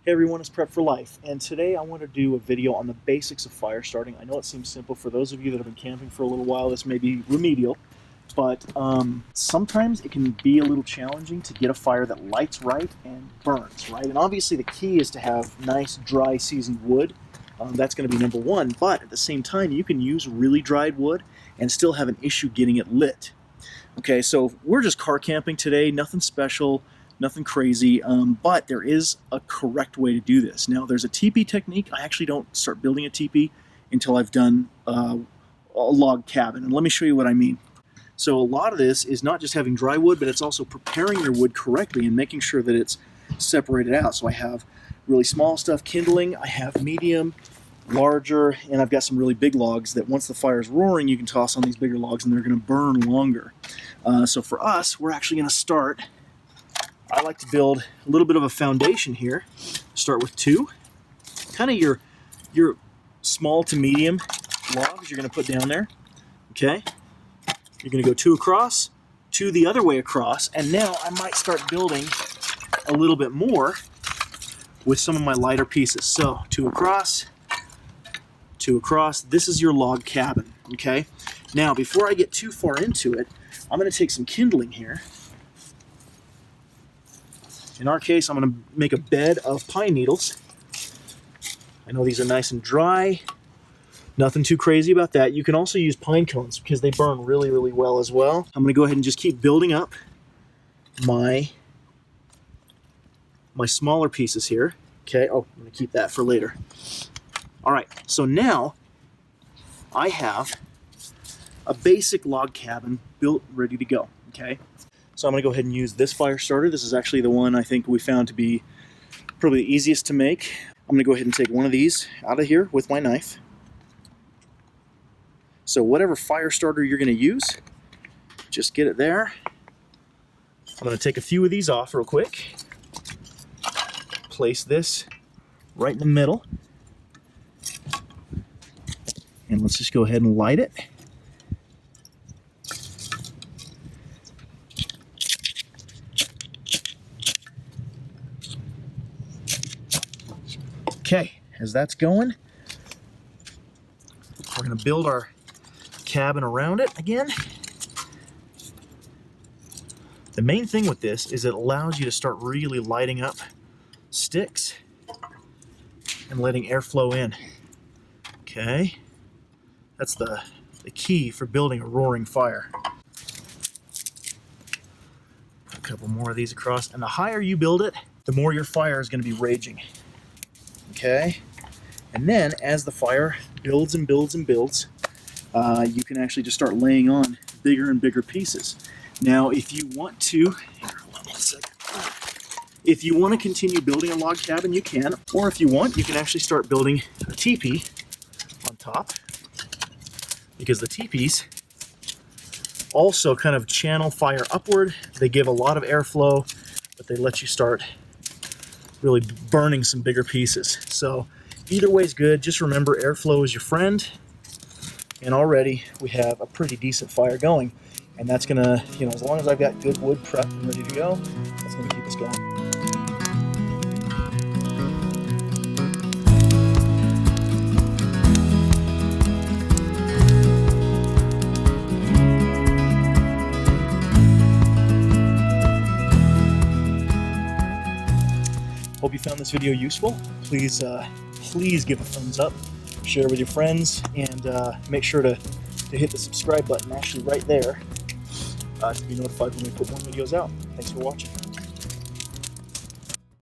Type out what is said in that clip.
Hey everyone, it's Prep for Life, and today I want to do a video on the basics of fire starting. I know it seems simple. For those of you that have been camping for a little while, this may be remedial, but sometimes it can be a little challenging to get a fire that lights right and burns right. And obviously the key is to have nice, dry, seasoned wood. That's going to be number one, but at the same time, you can use really dried wood and still have an issue getting it lit. Okay, so we're just car camping today, nothing special. Nothing crazy, but there is a correct way to do this. Now, there's a teepee technique. I actually don't start building a teepee until I've done a log cabin, and let me show you what I mean. So a lot of this is not just having dry wood, but it's also preparing your wood correctly and making sure that it's separated out. So I have really small stuff kindling, I have medium, larger, and I've got some really big logs that once the fire is roaring, you can toss on these bigger logs and they're going to burn longer. So for us, we're actually going to start. I like to build a little bit of a foundation here. Start with two, kind of your small to medium logs you're going to put down there. Okay, you're going to go two across, two the other way across, and now I might start building a little bit more with some of my lighter pieces. So two across, two across. This is your log cabin. Okay, now before I get too far into it, I'm going to take some kindling here. In our case, I'm going to make a bed of pine needles. I know these are nice and dry. Nothing too crazy about that. You can also use pine cones because they burn really, really well as well. I'm going to go ahead and just keep building up my smaller pieces here. Okay, oh, I'm going to keep that for later. All right, so now I have a basic log cabin built, ready to go. Okay. So I'm going to go ahead and use this fire starter. This is actually the one I think we found to be probably the easiest to make. I'm going to go ahead and take one of these out of here with my knife. So whatever fire starter you're going to use, just get it there. I'm going to take a few of these off real quick. Place this right in the middle. And let's just go ahead and light it. Okay, as that's going, we're going to build our cabin around it again. The main thing with this is it allows you to start really lighting up sticks and letting air flow in. Okay, that's the key for building a roaring fire. Put a couple more of these across, and the higher you build it, the more your fire is going to be raging. Okay, and then as the fire builds and builds and builds, you can actually just start laying on bigger and bigger pieces. Now, if you want to, here, hold on one second. If you want to continue building a log cabin, you can, or if you want, you can actually start building a teepee on top, because the teepees also kind of channel fire upward. They give a lot of airflow, but they let you start really burning some bigger pieces. So either way is good. Just remember, airflow is your friend. And already we have a pretty decent fire going. And that's gonna, as long as I've got good wood prepped and ready to go, that's gonna keep us going. Hope you found this video useful. Please give a thumbs up, share with your friends, and make sure to hit the subscribe button actually right there to be notified when we put more videos out. Thanks for watching.